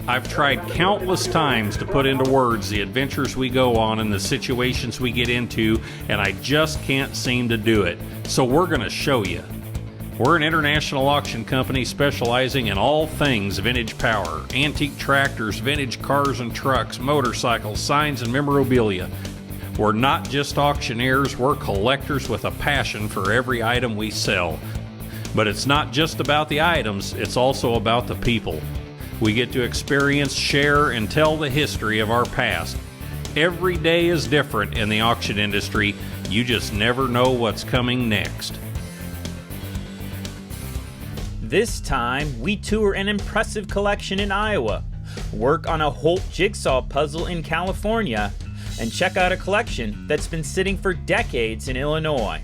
I've tried countless times to put into words the adventures we go on and the situations we get into, and I just can't seem to do it. So we're going to show you. We're an international auction company specializing in all things vintage power, antique tractors, vintage cars and trucks, motorcycles, signs, and memorabilia. We're not just auctioneers, we're collectors with a passion for every item we sell. But it's not just about the items, it's also about the people. We get to experience, share, and tell the history of our past. Every day is different in the auction industry. You just never know what's coming next. This time, we tour an impressive collection in Iowa, work on a Holt jigsaw puzzle in California, and check out a collection that's been sitting for decades in Illinois.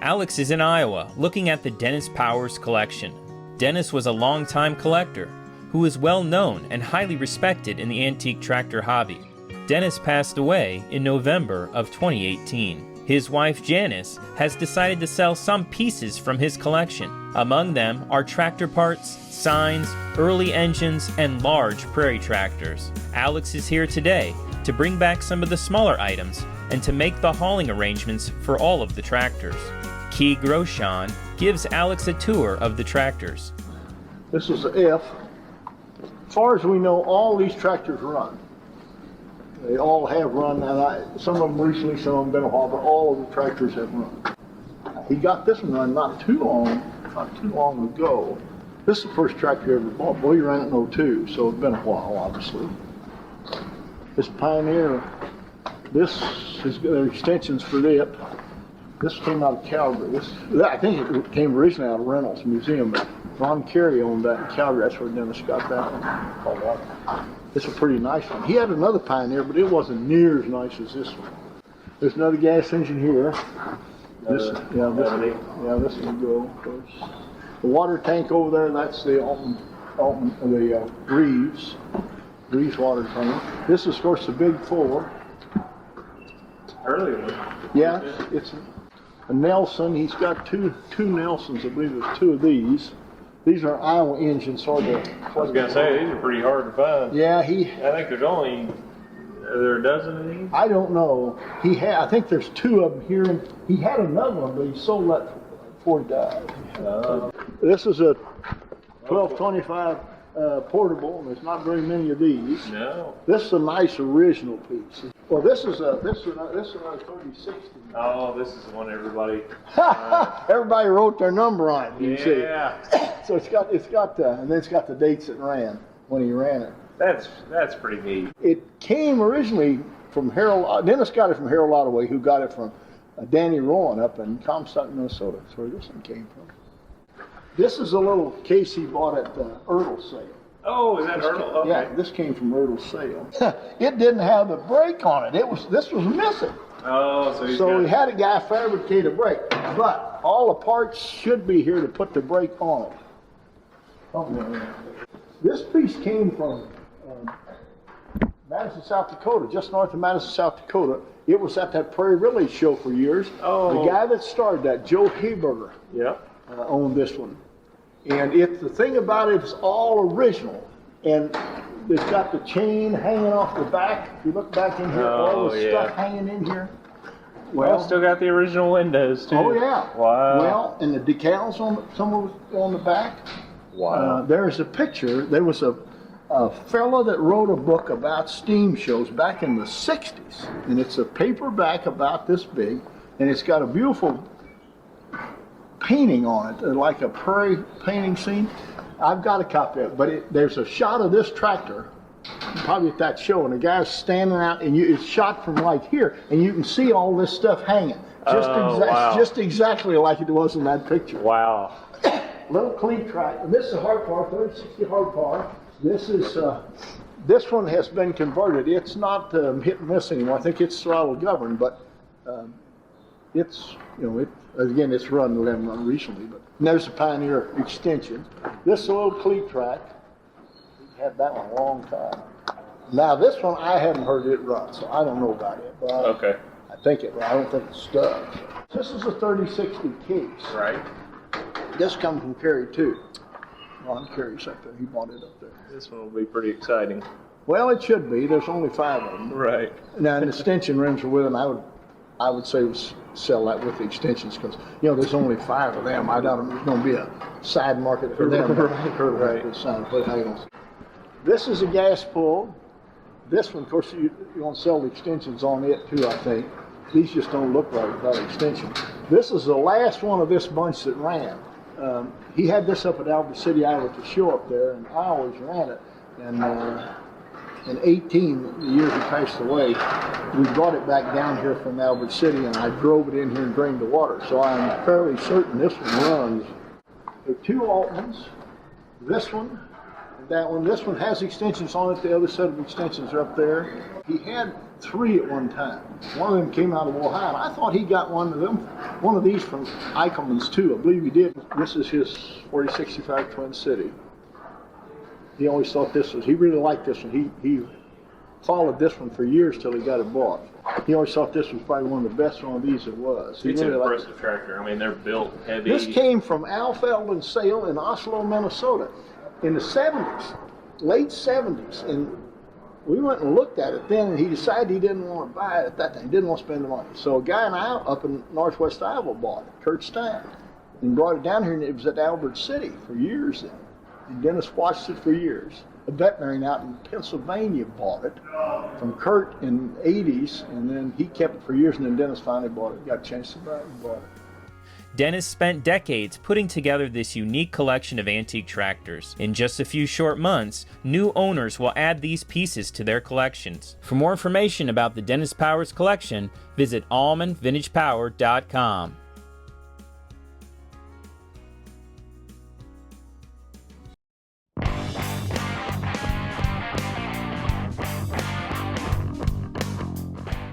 Alex is in Iowa, looking at the Dennis Powers collection. Dennis was a longtime collector who is well known and highly respected in the antique tractor hobby. Dennis passed away in November of 2018. His wife Janice has decided to sell some pieces from his collection. Among them are tractor parts, signs, early engines, and large prairie tractors. Alex is here today to bring back some of the smaller items and to make the hauling arrangements for all of the tractors. Key Groshon gives Alex a tour of the tractors. This is the F. As far as we know, all these tractors run. They all have run, and some of them recently, some of them been a while, but all of the tractors have run. He got this one run not too long ago. This is the first tractor he ever bought. Boy, he ran it in '02, so it's been a while, obviously. This Pioneer, this is their extensions for it. This came out of Calgary. I think it came originally out of Reynolds Museum. Ron Carey owned that in Calgary. That's where Dennis got that one. It's a pretty nice one. He had another Pioneer, but it wasn't near as nice as this one. There's another gas engine here. This will go first. The water tank over there, that's the Reeves water tank. This is, of course, the Big Four. Early one. Yeah, it's a Nelson. He's got two Nelsons. I believe there's two of these. These are Iowa engines, sort of. I was gonna say these are pretty hard to find. Yeah, I think there's only. Are there a dozen of these? I don't know. I think there's two of them here. And he had another one, but he sold that before he died. This is a 1225 portable, and there's not very many of these. No. This is a nice original piece. Well, this is another 3060. Oh, this is the one everybody. Everybody wrote their number on it. You see. Yeah. So and then it's got the dates it ran when he ran it. That's pretty neat. It came originally from Harold. Dennis got it from Harold Ottaway, who got it from Danny Rowan up in Comstock, Minnesota. That's where this one came from. This is a little case he bought at the Ertl sale. Oh, is that Ertl? Okay. Yeah, this came from Ertl's sale. It didn't have the brake on it. This was missing. Oh, so he had a guy fabricate a brake, but all the parts should be here to put the brake on it. Oh, this piece came from Madison, South Dakota, just north of Madison, South Dakota. It was at that Prairie Village show for years. Oh. The guy that started that, Joe Hayberger, owned this one. And the thing about it is all original. And it's got the chain hanging off the back. If you look back in here, all the stuff hanging in here. Well, still got the original windows too. Oh yeah. Wow. Well, and the decals on the back. Wow. There's a picture. There was a fella that wrote a book about steam shows back in the 60s. And it's a paperback about this big. And it's got a beautiful painting on it, like a prairie painting scene. I've got a copy of it, but there's a shot of this tractor, probably at that show, and the guy's standing out, and it's shot from like here, and you can see all this stuff hanging. Just exactly like it was in that picture. Wow. Little cleat track. And this is a hard par, 3060 hard par. This one has been converted. It's not hit and miss anymore. I think it's throttle governed, but it's it's run recently. But there's a Pioneer extension. This is a little cleat track. We had that one a long time. Now this one I haven't heard it run, so I don't know about it. But Okay. I think it. I don't think it's stuck. This is a 3060 case. Right. This comes from Carey too. Ron Carey's up there. He bought it up there. This one will be pretty exciting. Well, it should be. There's only 5 of them. Right. Now, and the extension rims are with them. I would say sell that with the extensions because, you know, there's only 5 of them. I doubt there's going to be a side market for them. Right. This is a gas pull. This one, of course, you want to sell the extensions on it too, I think. These just don't look right without an extension. This is the last one of this bunch that ran. He had this up at Albert City, Iowa to show up there, and I always ran it. And in 18, the year he passed away, we brought it back down here from Albert City, and I drove it in here and drained the water. So I'm fairly certain this one runs. There are 2 Altmans. This one and that one. This one has extensions on it. The other set of extensions are up there. He had 3 at one time. One of them came out of Ohio. I thought he got one of these from Eichelman's too. I believe he did. This is his 4065 Twin City. He always thought he really liked this one. He followed this one for years till he got it bought. He always thought this was probably one of the best one of these there was. It's an impressive tractor. I mean, they're built heavy. This came from Al Feldman's sale in Oslo, Minnesota in the 70s, late 70s. And we went and looked at it then, and he decided he didn't want to buy it at that time. He didn't want to spend the money. So a guy up in northwest Iowa bought it, Kurt Stein, and brought it down here, and it was at Albert City for years then. And Dennis watched it for years. A veterinarian out in Pennsylvania bought it from Kurt in the 80s, and then he kept it for years, and then Dennis finally bought it. Got a chance to buy it and bought it. Dennis spent decades putting together this unique collection of antique tractors. In just a few short months, new owners will add these pieces to their collections. For more information about the Dennis Powers collection, visit AumannVintagePower.com.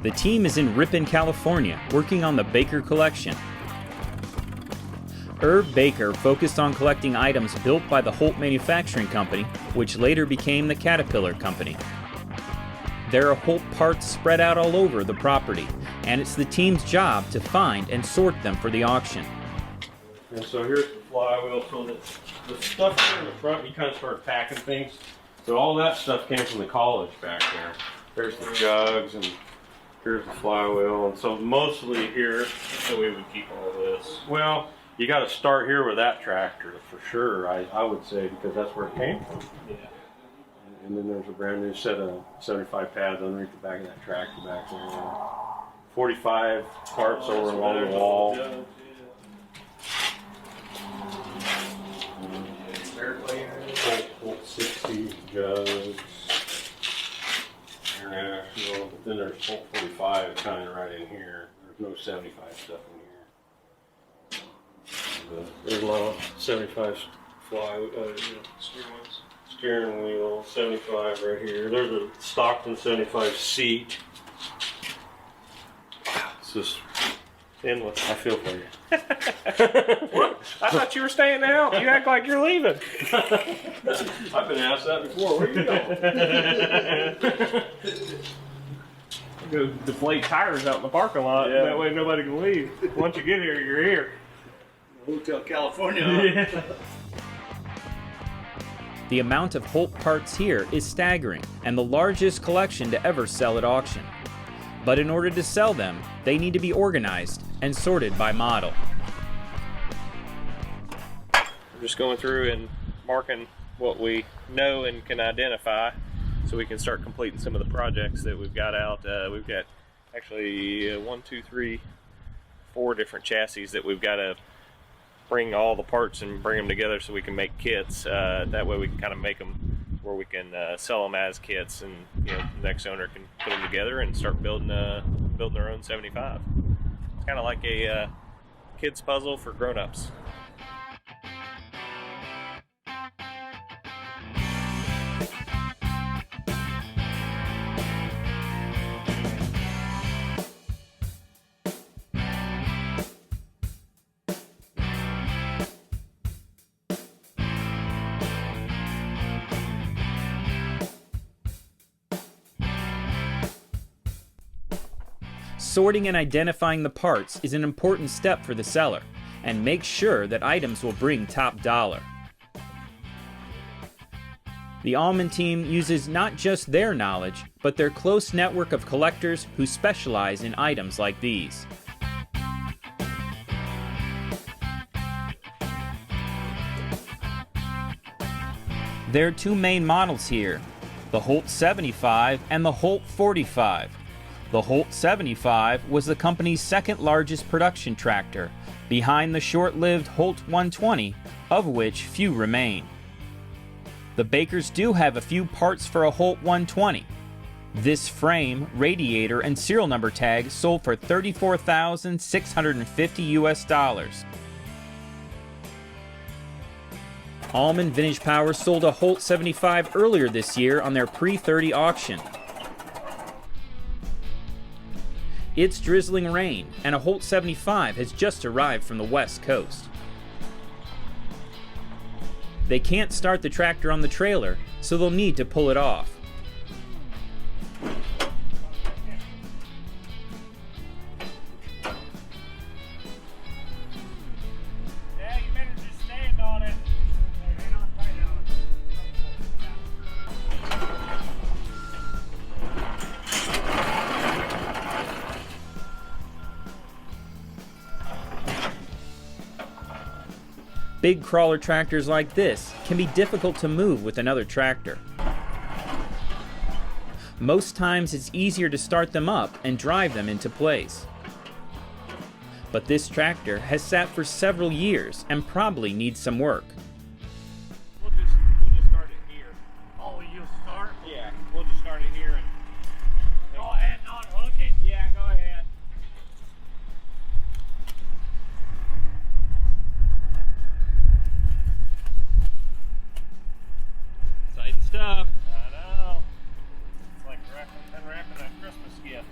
The team is in Ripon, California, working on the Baker collection. Irv Baker focused on collecting items built by the Holt Manufacturing Company, which later became the Caterpillar Company. There are Holt parts spread out all over the property, and it's the team's job to find and sort them for the auction. And so here's the flywheel, so that the stuff here in the front, you kind of start packing things. So all that stuff came from the college back there. There's the jugs, and here's the flywheel, and so mostly here, so we would keep all this. Well, you got to start here with that tractor for sure, I would say, because that's where it came from. Yeah. And then there's a brand new set of 75 pads underneath the back of that tractor back there. 45 parts over along the wall. Holt 60 jugs. International, but then there's Holt 45 kind of right in here. There's no 75 stuff in here. There's a lot of 75 steering wheel, 75 right here. There's a Stockton 75 seat. It's just endless. I feel for you. What? I thought you were staying out. You act like you're leaving. I've been asked that before. Where you going? Go deflate tires out in the parking lot. Yeah. That way nobody can leave. Once you get here, you're here. Hotel California. Yeah. The amount of Holt parts here is staggering, and the largest collection to ever sell at auction. But in order to sell them, they need to be organized and sorted by model. I'm just going through and marking what we know and can identify so we can start completing some of the projects that we've got out. We've got actually 4 different chassis that we've got to bring all the parts and bring them together so we can make kits. That way we can kind of make them where we can sell them as kits, and the next owner can put them together and start building their own 75. It's kind of like a kid's puzzle for grown-ups. Sorting and identifying the parts is an important step for the seller, and make sure that items will bring top dollar. The Aumann team uses not just their knowledge, but their close network of collectors who specialize in items like these. There are two main models here, the Holt 75 and the Holt 45. The Holt 75 was the company's second largest production tractor, behind the short-lived Holt 120, of which few remain. The Bakers do have a few parts for a Holt 120. This frame, radiator, and serial number tag sold for $34,650 US. Aumann Vintage Power sold a Holt 75 earlier this year on their pre-30 auction. It's drizzling rain, and a Holt 75 has just arrived from the West Coast. They can't start the tractor on the trailer, so they'll need to pull it off. Yeah, you better just stand on it. Big crawler tractors like this can be difficult to move with another tractor. Most times it's easier to start them up and drive them into place. But this tractor has sat for several years and probably needs some work. We'll just start it here. Oh, you'll start? Yeah, we'll just start it here and Go ahead and unhook it. yeah, go ahead. Exciting stuff. I know. It's like unwrapping a Christmas gift.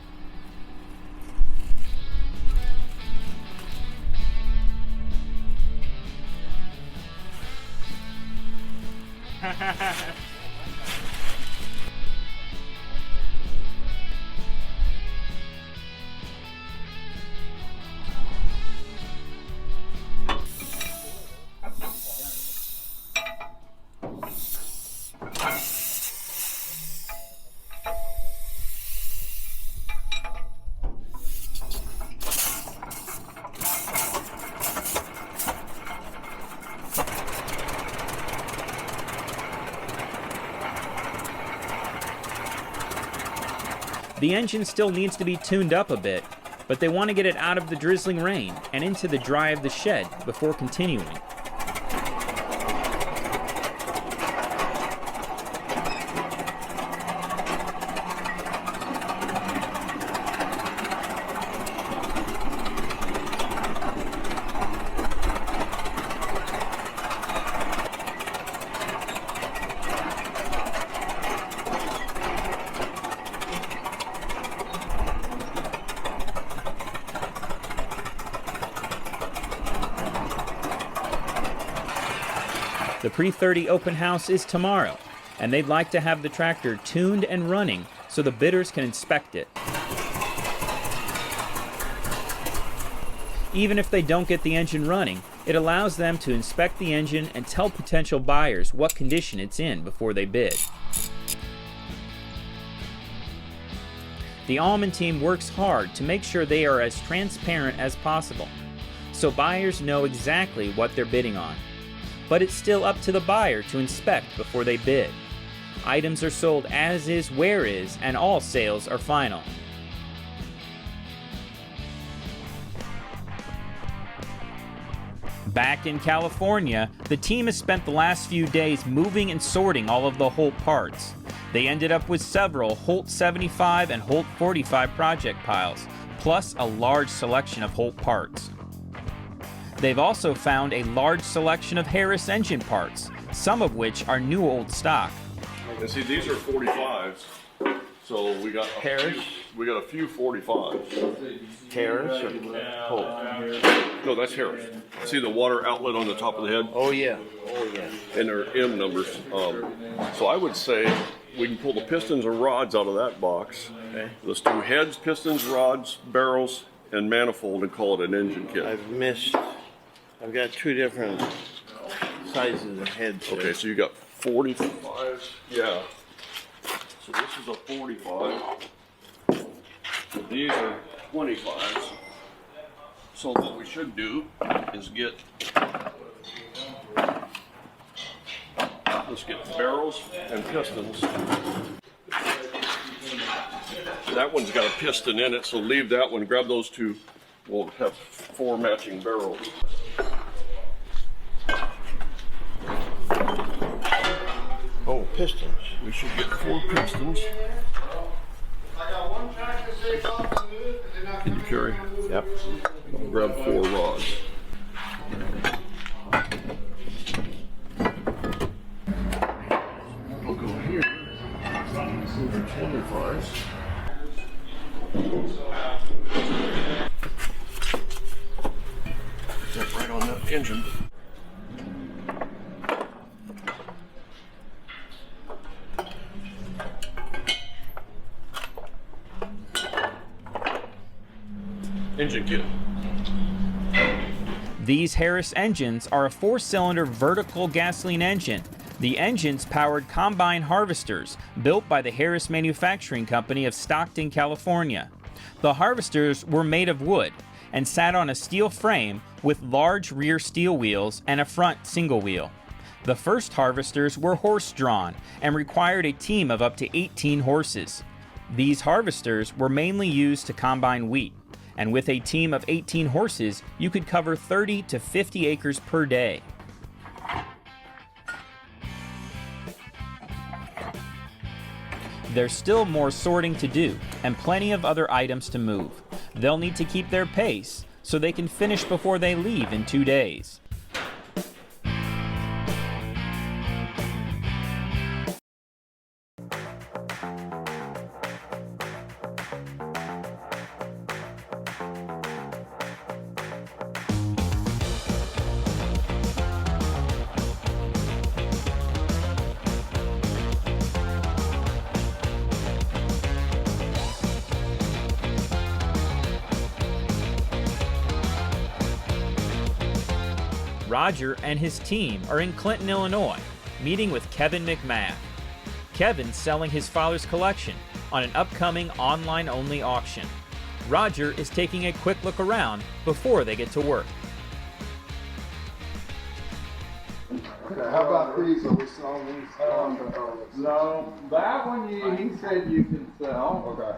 The engine still needs to be tuned up a bit, but they want to get it out of the drizzling rain and into the dry of the shed before continuing. The pre-30 open house is tomorrow, and they'd like to have the tractor tuned and running so the bidders can inspect it. Even if they don't get the engine running, it allows them to inspect the engine and tell potential buyers what condition it's in before they bid. The Aumann team works hard to make sure they are as transparent as possible, so buyers know exactly what they're bidding on. But it's still up to the buyer to inspect before they bid. Items are sold as is, where is, and all sales are final. Back in California, the team has spent the last few days moving and sorting all of the Holt parts. They ended up with several Holt 75 and Holt 45 project piles, plus a large selection of Holt parts. They've also found a large selection of Harris engine parts, some of which are new old stock. And see, these are 45s, so we got Harris? We got a few 45s. Harris or Holt? No, that's Harris. See the water outlet on the top of the head? Oh yeah, oh yeah. And their M numbers. So I would say we can pull the pistons or rods out of that box. Okay. Let's do heads, pistons, rods, barrels, and manifold and call it an engine kit. I've got two different sizes of heads. Okay, so you got 45s, yeah. So this is a 45. So these are 25s. So what we should do is let's get barrels and pistons. That one's got a piston in it, so leave that one. Grab those two. We'll have 4 matching barrels. Oh, pistons. We should get 4 pistons. Can you carry? Yep. I'll grab 4 rods. We'll go here. These are 25s. That right on that engine. Engine kit. These Harris engines are a 4-cylinder vertical gasoline engine. The engines powered combine harvesters built by the Harris Manufacturing Company of Stockton, California. The harvesters were made of wood and sat on a steel frame with large rear steel wheels and a front single wheel. The first harvesters were horse-drawn and required a team of up to 18 horses. These harvesters were mainly used to combine wheat, and with a team of 18 horses, you could cover 30 to 50 acres per day. There's still more sorting to do and plenty of other items to move. They'll need to keep their pace so they can finish before they leave in 2 days. Roger and his team are in Clinton, Illinois, meeting with Kevin McMath. Kevin's selling his father's collection on an upcoming online-only auction. Roger is taking a quick look around before they get to work. Okay, how about these? Are we selling these? No, that one he said you can sell. Okay.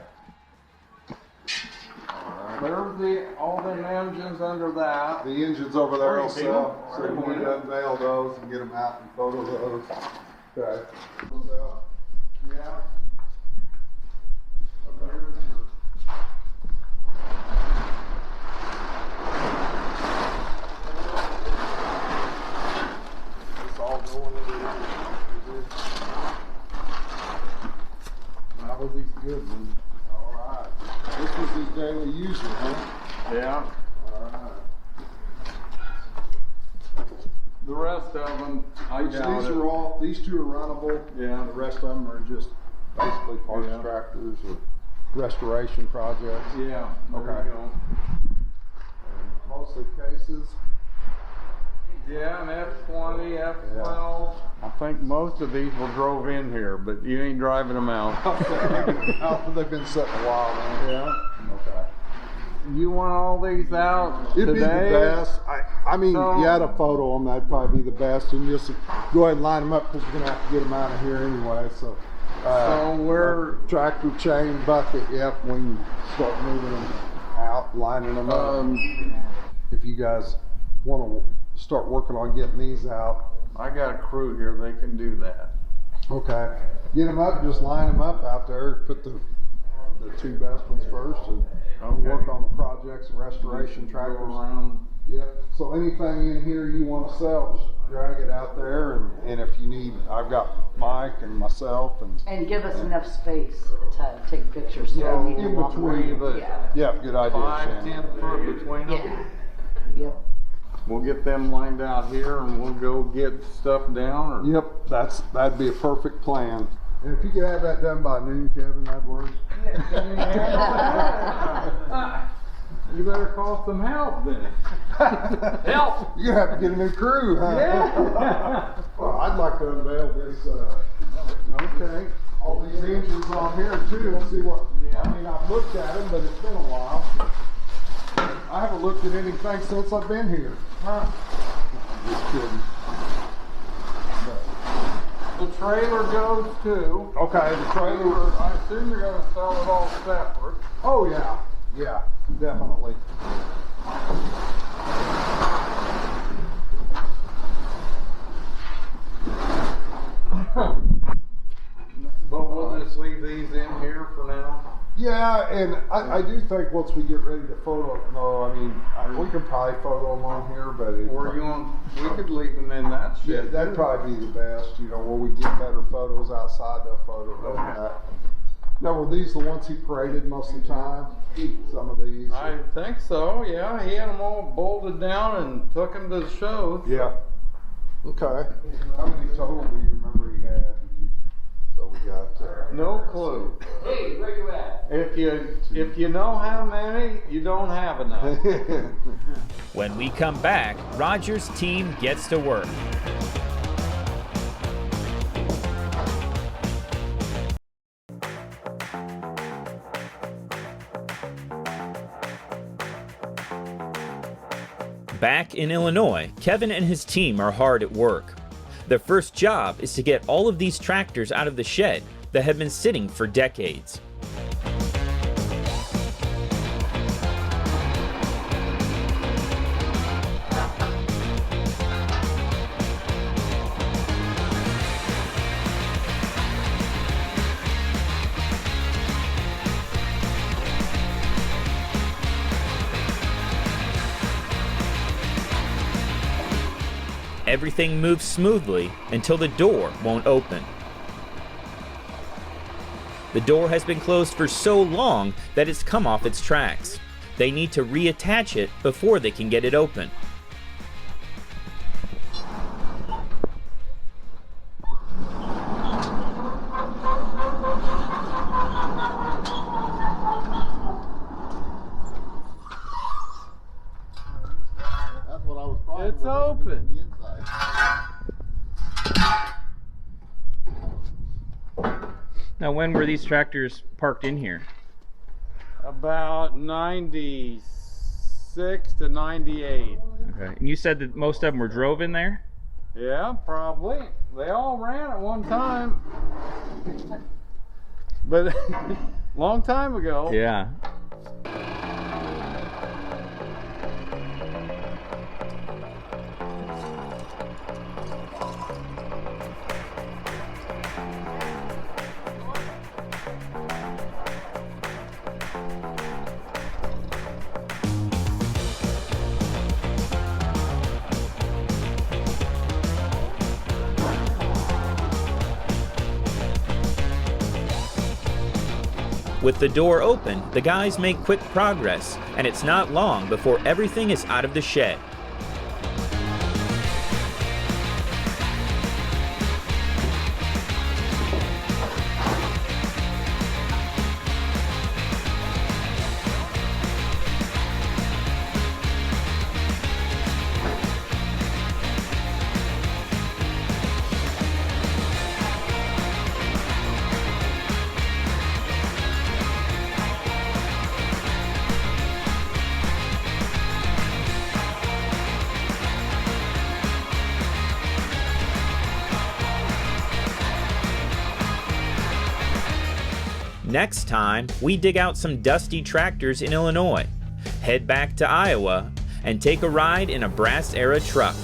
There's all them engines under that. The engines over there will sell, so we need to unveil those and get them out and photo those. Okay. Yeah. It's all going into the That was these good ones. all right. This was his daily user, huh? Yeah. All right. The rest of them, I Which doubt these it. are all, these two are runnable. Yeah. The rest of them are just basically parts Yeah. tractors or restoration projects. Yeah. There Okay. you go. Mostly cases. Yeah, an F20, F12. I think most of these were drove in here, but you ain't driving them out. They've been sitting a while now. Yeah. Okay. You want all these out It'd today? be the best. I mean, So- you had a photo of them, that'd probably be the best. And just go ahead and line them up because we're gonna have to get them out of here anyway. So, So we're tractor chain bucket. Yep, we can start moving them out, lining them up. If you guys want to start working on getting these out, I got a crew here, they can do that. okay. Get them up, just line them up out there. Put the two best ones first, and work on the projects and restoration Go tractors. around. Yep. So anything in here you want to sell, just drag it out there, and if you need, I've got Mike and myself, and And give us enough space to take pictures. So Yeah, we need in to walk between. around. Yeah. yeah, good idea, 5, Shannon. 10 foot between them. Yeah. Yep. We'll get them lined out here and we'll go get stuff down or. Yep, that'd be a perfect plan. And if you could have that done by noon, Kevin, that'd work. You better call some help then. Help! You have to get a new crew, huh? Yeah. Well, I'd like to unveil this, Okay. all these engines on here too, and see what, I mean, I've looked at them, but it's been a while. I haven't looked at anything since I've been here. Just kidding. The trailer goes too. Okay, the trailer. I assume you're gonna sell it all separate. Oh yeah, yeah, definitely. But we'll just leave these in here for now. Yeah, and I do think once we get ready to photo, no, I mean, we could probably photo them on here, but it, Or you want, we could leave them in that yeah, shed. that'd probably be the best, you know, where we get better photos outside the photo of that. Now, were these the ones he paraded most of the time? Some of these? I think so, yeah. He had them all bolted down and took them to the shows. Yeah. Okay. How many total do you remember he had? So we got. No clue. Hey, where you at? If you know how many, you don't have enough. When we come back, Roger's team gets to work. Back in Illinois, Kevin and his team are hard at work. Their first job is to get all of these tractors out of the shed that have been sitting for decades. Everything moves smoothly until the door won't open. The door has been closed for so long that it's come off its tracks. They need to reattach it before they can get it open. That's what I was probably. It's open. The inside. Now, when were these tractors parked in here? About 96 to 98. Okay. And you said that most of them were drove in there? Yeah, probably. They all ran at one time. But long time ago. Yeah. With the door open, the guys make quick progress, and it's not long before everything is out of the shed. Next time, we dig out some dusty tractors in Illinois, head back to Iowa, and take a ride in a brass-era truck.